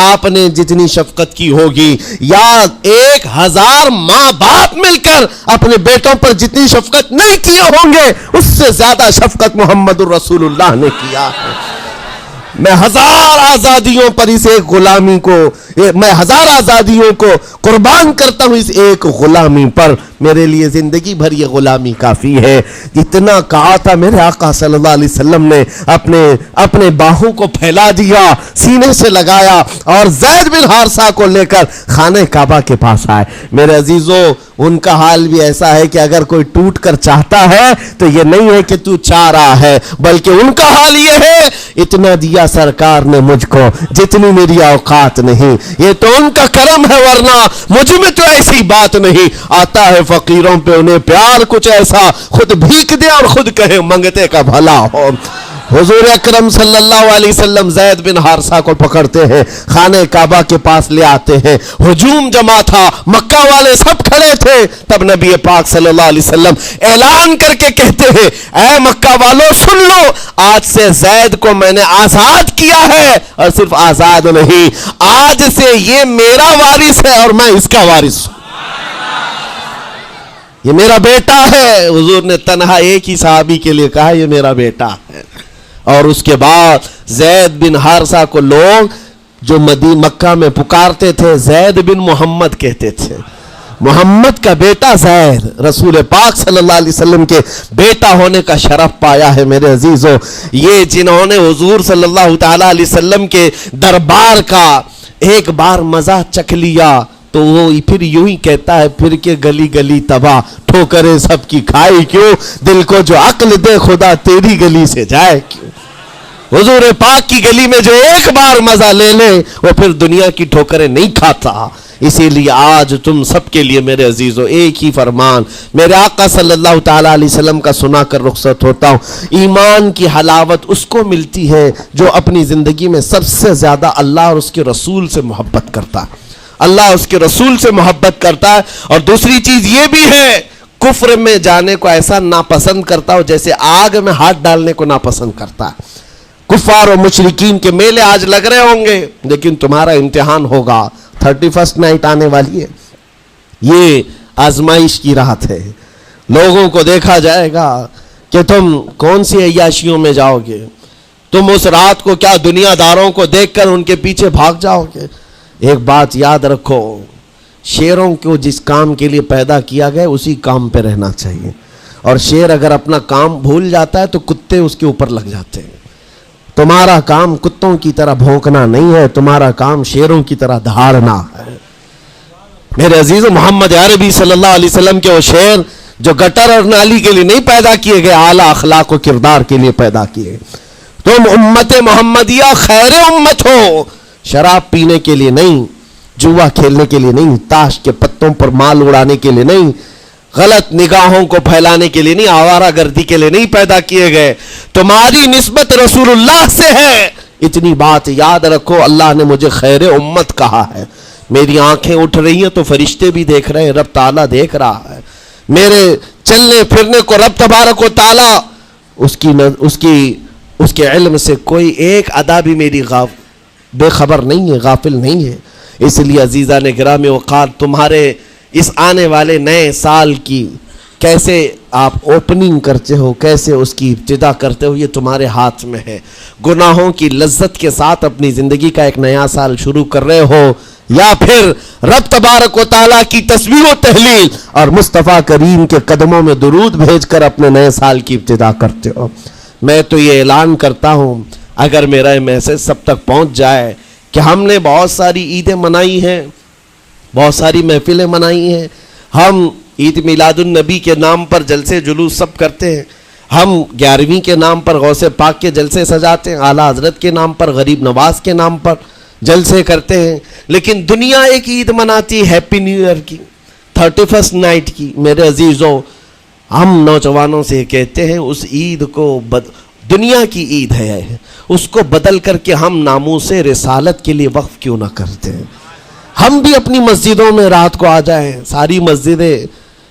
آپ نے جتنی شفقت کی ہوگی یا 1000 ماں باپ مل کر اپنے بیٹوں پر جتنی شفقت نہیں کیے ہوں گے اس سے زیادہ شفقت محمد الرسول اللہ نے کیا ہے۔ میں 1000 آزادیوں پر اس ایک غلامی کو، میں 1000 آزادیوں کو قربان کرتا ہوں اس ایک غلامی پر، میرے لیے زندگی بھر یہ غلامی کافی ہے۔ اتنا کہا تھا میرے آقا صلی اللہ علیہ وسلم نے اپنے باہوں کو پھیلا دیا، سینے سے لگایا اور زید بن حارثہ کو لے کر خانہ کعبہ کے پاس آئے۔ میرے عزیزو ان کا حال بھی ایسا ہے کہ اگر کوئی ٹوٹ کر چاہتا ہے تو یہ نہیں ہے کہ تو چاہ رہا ہے، بلکہ ان کا حال یہ ہے اتنا دیا سرکار نے مجھ کو جتنی میری اوقات نہیں، یہ تو ان کا کرم ہے ورنہ مجھ میں تو ایسی بات نہیں۔ آتا ہے فقیروں پہ انہیں پیار کچھ ایسا، خود بھیک دے اور خود کہے منگتے کا بھلا ہو۔ حضور اکرم صلی اللہ علیہ وسلم زید بن حارثہ کو پکڑتے ہیں، خانہ کعبہ کے پاس لے آتے ہیں، ہجوم جمع تھا، مکہ والے سب کھڑے تھے، تب نبی پاک صلی اللہ علیہ وسلم اعلان کر کے کہتے ہیں اے مکہ والوں سن لو، آج سے زید کو میں نے آزاد کیا ہے، اور صرف آزاد نہیں، آج سے یہ میرا وارث ہے اور میں اس کا وارث ہوں، یہ میرا بیٹا ہے۔ حضور نے تنہا ایک ہی صحابی کے لیے کہا یہ میرا بیٹا ہے، اور اس کے بعد زید بن حارثہ کو لوگ جو مکہ میں پکارتے تھے زید بن محمد کہتے تھے، محمد کا بیٹا زید، رسول پاک صلی اللہ علیہ وسلم کے بیٹا ہونے کا شرف پایا ہے۔ میرے عزیزو یہ جنہوں نے حضور صلی اللہ تعالی علیہ وسلم کے دربار کا ایک بار مزہ چکھ لیا تو وہ پھر یوں ہی کہتا ہے پھر کے گلی گلی تباہ، ٹھوکریں سب کی کھائی کیوں، دل کو جو عقل دے خدا تیری گلی سے جائے کیوں۔ حضور پاک کی گلی میں جو ایک بار مزہ لے لے وہ پھر دنیا کی ٹھوکریں نہیں کھاتا۔ اسی لیے آج تم سب کے لیے میرے عزیزو ایک ہی فرمان میرے آقا صلی اللہ تعالی علیہ وسلم کا سنا کر رخصت ہوتا ہوں۔ ایمان کی حلاوت اس کو ملتی ہے جو اپنی زندگی میں سب سے زیادہ اللہ اور اس کے رسول سے محبت کرتا ہے، اللہ اس کے رسول سے محبت کرتا ہے، اور دوسری چیز یہ بھی ہے کفر میں جانے کو ایسا ناپسند کرتا ہو جیسے آگ میں ہاتھ ڈالنے کو ناپسند کرتا ہے۔ کفار و مشرکین کے میلے آج لگ رہے ہوں گے لیکن تمہارا امتحان ہوگا، 31 نائٹ آنے والی ہے، یہ آزمائش کی رات ہے، لوگوں کو دیکھا جائے گا کہ تم کون سی عیاشیوں میں جاؤ گے؟ تم اس رات کو کیا دنیا داروں کو دیکھ کر ان کے پیچھے بھاگ جاؤ گے؟ ایک بات یاد رکھو، شیروں کو جس کام کے لیے پیدا کیا گیا اسی کام پہ رہنا چاہیے، اور شیر اگر اپنا کام بھول جاتا ہے تو کتے اس کے اوپر لگ جاتے ہیں۔ تمہارا کام کتوں کی طرح بھونکنا نہیں ہے، تمہارا کام شیروں کی طرح دھاڑنا ہے۔ میرے عزیز محمد عربی صلی اللہ علیہ وسلم کے وہ شیر جو گٹر اور نالی کے لیے نہیں پیدا کیے گئے، اعلیٰ اخلاق و کردار کے لیے پیدا کیے۔ تم امت محمدیہ خیر امت ہو، شراب پینے کے لیے نہیں، جوا کھیلنے کے لیے نہیں، تاش کے پتوں پر مال اڑانے کے لیے نہیں، غلط نگاہوں کو پھیلانے کے لیے نہیں، آوارہ گردی کے لیے نہیں پیدا کیے گئے۔ تمہاری نسبت رسول اللہ سے ہے، اتنی بات یاد رکھو۔ اللہ نے مجھے خیر امت کہا ہے۔ میری آنکھیں اٹھ رہی ہیں تو فرشتے بھی دیکھ رہے ہیں، رب تعالیٰ دیکھ رہا ہے۔ میرے چلنے پھرنے کو رب تبارک و تعالیٰ اس کے علم سے کوئی ایک ادا بھی میری بے خبر نہیں ہے، غافل نہیں ہے۔ اس لیے عزیزان گرامی وقار، تمہارے اس آنے والے نئے سال کی کیسے آپ اوپننگ کرتے ہو، کیسے اس کی ابتدا کرتے ہو، یہ تمہارے ہاتھ میں ہے۔ گناہوں کی لذت کے ساتھ اپنی زندگی کا ایک نیا سال شروع کر رہے ہو، یا پھر رب تبارک و تعالیٰ کی تسبیح و تہلیل اور مصطفیٰ کریم کے قدموں میں درود بھیج کر اپنے نئے سال کی ابتدا کرتے ہو۔ میں تو یہ اعلان کرتا ہوں، اگر میرا یہ میسج سب تک پہنچ جائے کہ ہم نے بہت ساری عیدیں منائی ہیں، بہت ساری محفلیں منائی ہیں، ہم عید میلاد النبی کے نام پر جلسے جلوس سب کرتے ہیں، ہم 11ویں کے نام پر غوث پاک کے جلسے سجاتے ہیں، اعلیٰ حضرت کے نام پر، غریب نواز کے نام پر جلسے کرتے ہیں، لیکن دنیا ایک عید مناتی ہیپی نیو ایئر کی، 31st نائٹ کی۔ میرے عزیزوں، ہم نوجوانوں سے کہتے ہیں اس عید کو دنیا کی عید ہے، اس کو بدل کر کے ہم ناموس رسالت کے لیے وقف کیوں نہ کرتے ہیں؟ ہم بھی اپنی مسجدوں میں رات کو آ جائیں، ساری مسجدیں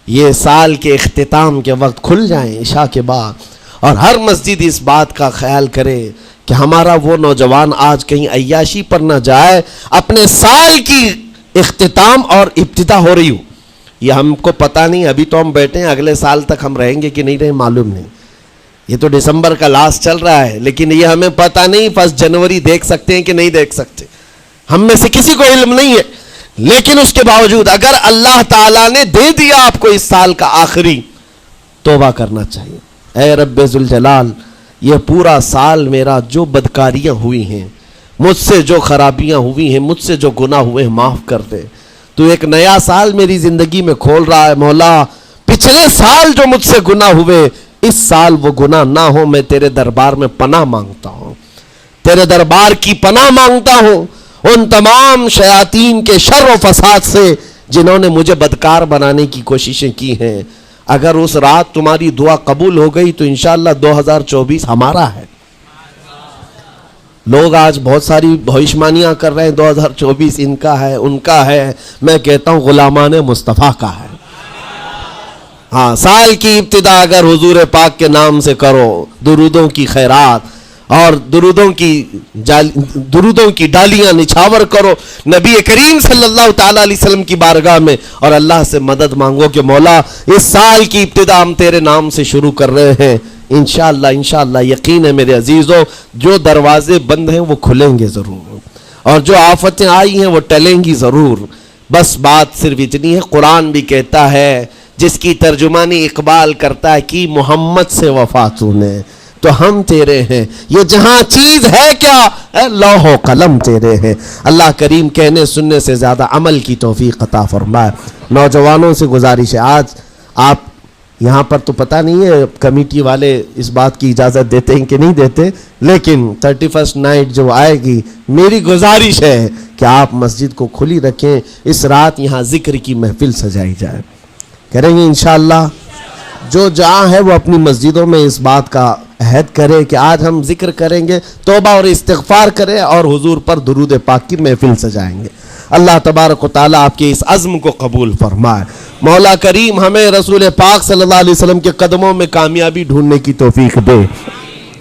یہ سال کے اختتام کے وقت کھل جائیں عشاء کے بعد، اور ہر مسجد اس بات کا خیال کرے کہ ہمارا وہ نوجوان آج کہیں عیاشی پر نہ جائے، اپنے سال کی اختتام اور ابتدا ہو رہی ہو۔ یہ ہم کو پتہ نہیں، ابھی تو ہم بیٹھے ہیں، اگلے سال تک ہم رہیں گے کہ نہیں رہیں معلوم نہیں۔ یہ تو دسمبر کا لاسٹ چل رہا ہے، لیکن یہ ہمیں پتہ نہیں 1 جنوری دیکھ سکتے ہیں کہ نہیں دیکھ سکتے، ہم میں سے کسی کو علم نہیں ہے۔ لیکن اس کے باوجود اگر اللہ تعالیٰ نے دے دیا آپ کو اس سال کا آخری، توبہ کرنا چاہیے۔ اے رب ذوالجلال، یہ پورا سال میرا جو بدکاریاں ہوئی ہیں، مجھ سے جو خرابیاں ہوئی ہیں، مجھ سے جو گناہ ہوئے ہیں، معاف کر دے۔ تو ایک نیا سال میری زندگی میں کھول رہا ہے، مولا پچھلے سال جو مجھ سے گناہ ہوئے، اس سال وہ گناہ نہ ہو۔ میں تیرے دربار میں پناہ مانگتا ہوں، تیرے دربار کی پناہ مانگتا ہوں ان تمام شیاطین کے شر و فساد سے جنہوں نے مجھے بدکار بنانے کی کوششیں کی ہیں۔ اگر اس رات تمہاری دعا قبول ہو گئی تو انشاءاللہ 2024 ہمارا ہے۔ لوگ آج بہت ساری بھوشمانیاں کر رہے ہیں، 2024 ان کا ہے، ان کا ہے۔ میں کہتا ہوں غلامان مصطفیٰ کا ہے۔ ہاں، سال کی ابتدا اگر حضور پاک کے نام سے کرو، درودوں کی خیرات اور درودوں کی ڈالیاں نچھاور کرو نبی کریم صلی اللہ تعالیٰ علیہ وسلم کی بارگاہ میں، اور اللہ سے مدد مانگو کہ مولا اس سال کی ابتدا ہم تیرے نام سے شروع کر رہے ہیں۔ انشاءاللہ یقین ہے میرے عزیزوں، جو دروازے بند ہیں وہ کھلیں گے ضرور، اور جو آفتیں آئی ہیں وہ ٹلیں گی ضرور۔ بس بات صرف اتنی ہے، قرآن بھی کہتا ہے، جس کی ترجمانی اقبال کرتا ہے کہ محمد سے وفا تونے تو ہم تیرے ہیں، یہ جہاں چیز ہے کیا، اے لوح و قلم تیرے ہیں۔ اللہ کریم کہنے سننے سے زیادہ عمل کی توفیق عطا فرمائے۔ نوجوانوں سے گزارش ہے، آج آپ یہاں پر تو پتہ نہیں ہے کمیٹی والے اس بات کی اجازت دیتے ہیں کہ نہیں دیتے، لیکن 31st نائٹ جو آئے گی، میری گزارش ہے کہ آپ مسجد کو کھلی رکھیں، اس رات یہاں ذکر کی محفل سجائی جائے، کریں گے انشاءاللہ۔ جو جہاں ہے وہ اپنی مسجدوں میں اس بات کا عہد کرے کہ آج ہم ذکر کریں گے، توبہ اور استغفار کریں، اور حضور پر درود پاک کی محفل سجائیں گے۔ اللہ تبارک و تعالیٰ آپ کے اس عزم کو قبول فرمائے۔ مولا کریم ہمیں رسول پاک صلی اللہ علیہ وسلم کے قدموں میں کامیابی ڈھونڈنے کی توفیق دے۔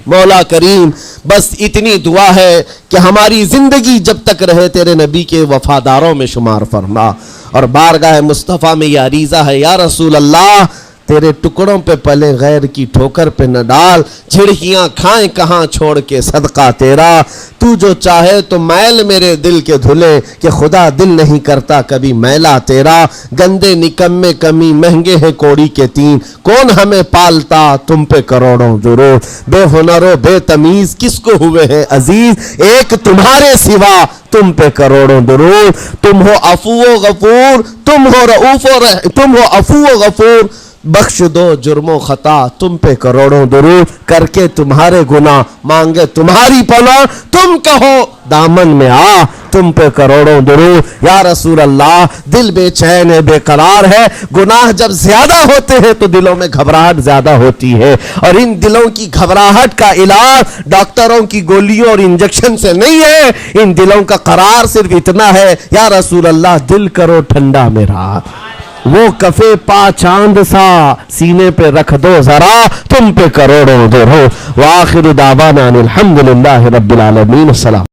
مولا کریم بس اتنی دعا ہے کہ ہماری زندگی جب تک رہے تیرے نبی کے وفاداروں میں شمار فرما، اور بارگاہ مصطفیٰ میں یہ عریضہ ہے، یا رسول اللہ تیرے ٹکڑوں پہ پلے غیر کی ٹھوکر پہ نہ ڈال، جھڑکیاں کھائیں کہاں چھوڑ کے صدقہ تیرا، تو جو چاہے تو میل میرے دل کے دھلے، کہ خدا دل نہیں کرتا کبھی میلا تیرا، گندے نکمے کمی مہنگے ہیں کوڑی کے تین، کون ہمیں پالتا تم پہ کروڑوں درود، بے ہنر و بے تمیز کس کو ہوئے ہیں عزیز، ایک تمہارے سوا تم پہ کروڑوں درود، تم ہو عفو و غفور، تم ہو عفو و غفور، بخش دو جرم و خطا تم پہ کروڑوں درود، کر کے تمہارے گناہ مانگے تمہاری پناہ، تم کہو دامن میں آ تم پہ کروڑوں درود، یا رسول اللہ دل بے چین ہے بے قرار ہے، گناہ جب زیادہ ہوتے ہیں تو دلوں میں گھبراہٹ زیادہ ہوتی ہے، اور ان دلوں کی گھبراہٹ کا علاج ڈاکٹروں کی گولیوں اور انجیکشن سے نہیں ہے، ان دلوں کا قرار صرف اتنا ہے، یا رسول اللہ دل کرو ٹھنڈا میرا، وہ کفے پا چاند سا سینے پہ رکھ دو ذرا تم پہ کروڑوں درود، وآخر دعوانا الحمدللہ رب العالمین، السلام۔